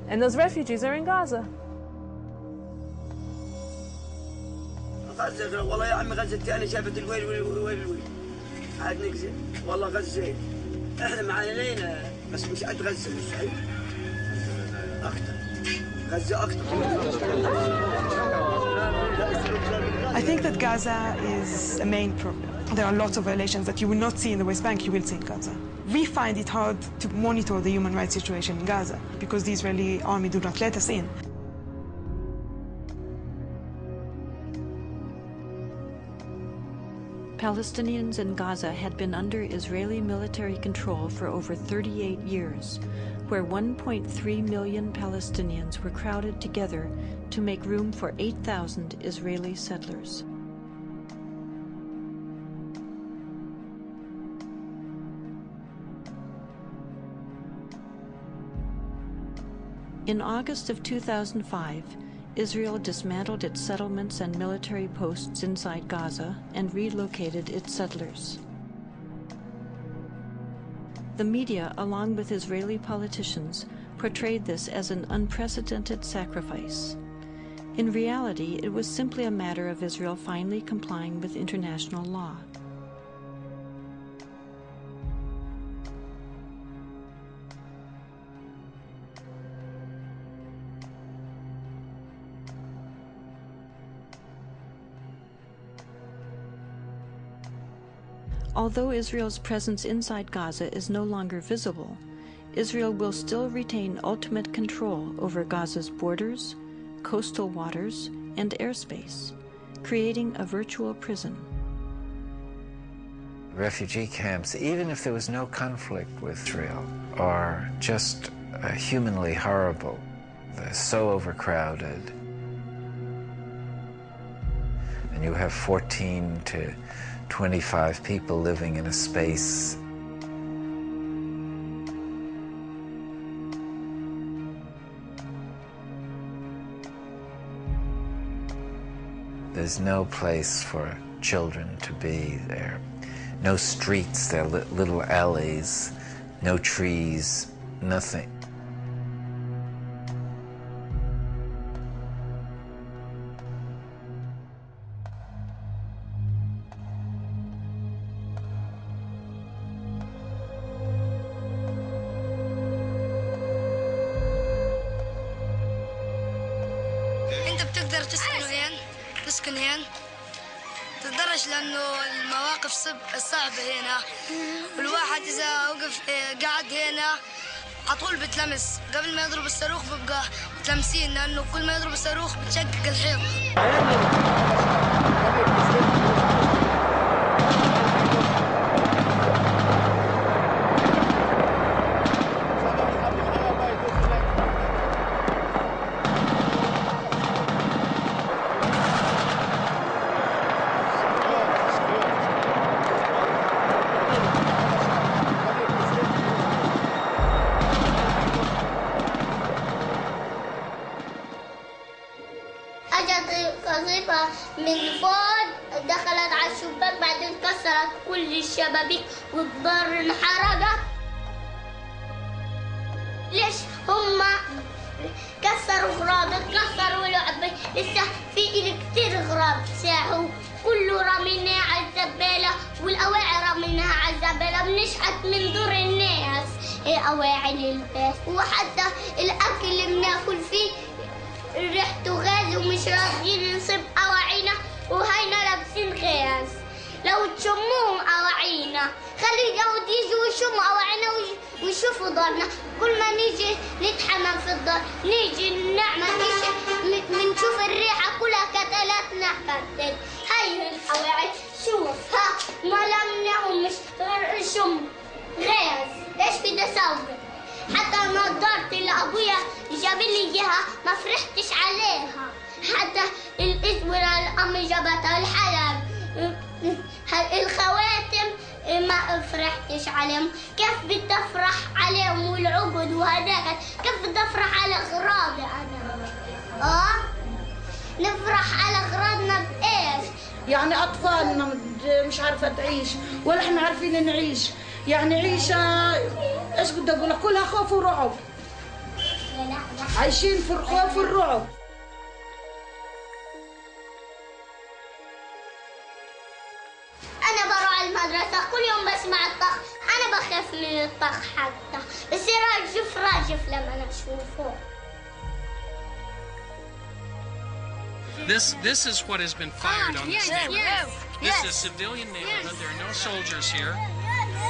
And those refugees are in Gaza. غزة والله يا عمي غزة الثانية شافت الويل ويل عاد نكذب والله غزة احنا معانينا بس مش قد غزة مش صحيح أكثر غزة أكثر. I think that Gaza is a main problem. There are lots of violations that you will not see in the West Bank, you will see in Gaza. We find it hard to monitor the human rights situation in Gaza because the Israeli army do not let us in. Palestinians in Gaza had been under Israeli military control for over 38 years, where 1.3 million Palestinians were crowded together to make room for 8,000 Israeli settlers. In August of 2005, Israel dismantled its settlements and military posts inside Gaza and relocated its settlers. The media, along with Israeli politicians, portrayed this as an unprecedented sacrifice. In reality, it was simply a matter of Israel finally complying with international law. Although Israel's presence inside Gaza is no longer visible, Israel will still retain ultimate control over Gaza's borders, coastal waters, and airspace, creating a virtual prison. Refugee camps, even if there was no conflict with Israel, are just humanly horrible. They're so overcrowded. And you have 14 to 25 people living in a space. There's no place for children to be there. No streets, there are little alleys, no trees, nothing. تسكن هنا تتدرج لأنه المواقف صعبة هنا والواحد إذا وقف قاعد هنا عطول بتلمس قبل ما يضرب الصاروخ بيبقى متلمسين لأنه كل ما يضرب الصاروخ بتشقق الحيط. من فوق دخلت على الشباك بعدين كسرت كل الشبابيك والدار انحرقت. ليش هم كسروا غراب كسروا لعبة لسه في كتير غراب ساحوا كله رميناه على الزبالة والأواعي رميناها على الزبالة بنشحت من دور الناس أواعي للباس وحتى الأكل اللي بناكل فيه ريحته غاز ومش راضيين نصيب أواعينا وهينا لابسين غاز. لو تشموهم أواعينا خلي اليهود يجوا ويشموا أواعينا ويشوفوا دارنا. كل ما نيجي نتحمم في الدار نيجي نعمل نيجي بنشوف الريحة كلها كتلاتنا كتل. هاي الأواعي شوف ها ما لمناهم مش غير شم غاز. ايش بدي اسوي؟ حتى نظارتي اللي ابويا جاب لي اياها ما فرحتش عليها. حتى الاسوره اللي امي جابتها الحلب الخواتم ما فرحتش عليهم. كيف بدي افرح عليهم والعقد وهداك؟ كيف بدي افرح على اغراضي انا؟ نفرح على اغراضنا بايش؟ يعني اطفالنا مش عارفه تعيش ولا احنا عارفين نعيش. يعني عيشه ايش بدي اقول لك كلها خوف ورعب. عايشين في الخوف والرعب. أنا بروح المدرسة كل يوم بسمع الطخ، أنا بخاف من الطخ حتى، بصير راجف لما أشوفه. This is what has been fired on this neighborhood. This is a civilian neighborhood. There are no soldiers here.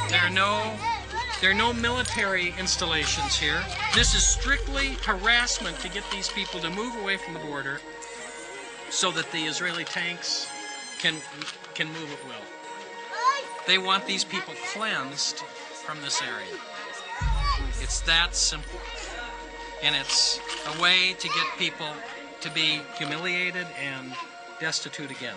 There are no military installations here. This is strictly harassment to get these people to move away from the border so that the Israeli tanks can move at will. They want these people cleansed from this area. It's that simple. And it's a way to get people to be humiliated and destitute again.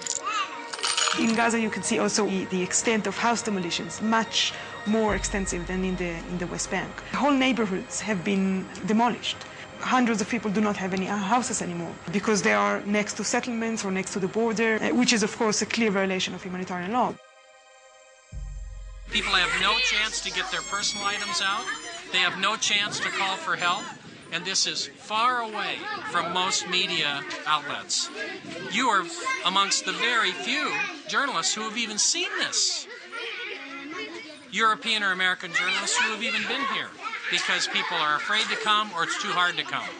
In Gaza, you can see also the extent of house demolitions, much more extensive than in the West Bank. Whole neighborhoods have been demolished. Hundreds of people do not have any houses anymore because they are next to settlements or next to the border, which is, of course, a clear violation of humanitarian law. People have no chance to get their personal items out. They have no chance to call for help. And this is far away from most media outlets. You are amongst the very few journalists who have even seen this. European or American journalists who have even been here because people are afraid to come or it's too hard to come.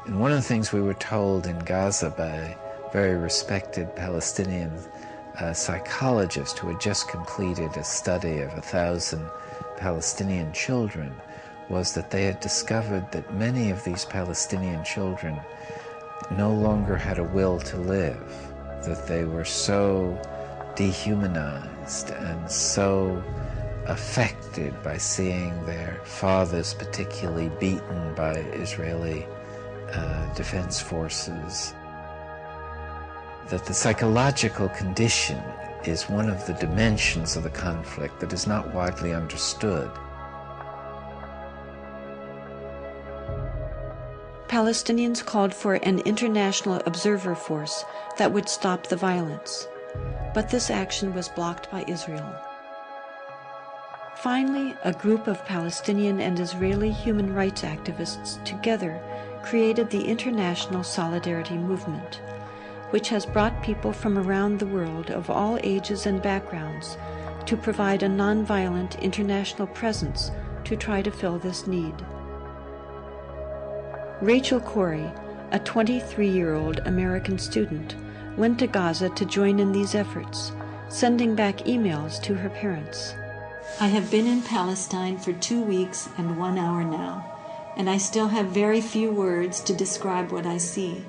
And one of the things we were told in Gaza by very respected Palestinian psychologist who had just completed a study of 1,000 Palestinian children was that they had discovered that many of these Palestinian children no longer had a will to live, that they were so dehumanized and so affected by seeing their fathers particularly beaten by Israeli defense forces, that the psychological condition is one of the dimensions of the conflict that is not widely understood. Palestinians called for an international observer force that would stop the violence, but this action was blocked by Israel. Finally, a group of Palestinian and Israeli human rights activists together created the International Solidarity Movement, which has brought people from around the world of all ages and backgrounds to provide a nonviolent international presence to try to fill this need. Rachel Corey, a 23-year-old American student, went to Gaza to join in these efforts, sending back emails to her parents. I have been in Palestine for 2 weeks and 1 hour now, and I still have very few words to describe what I see.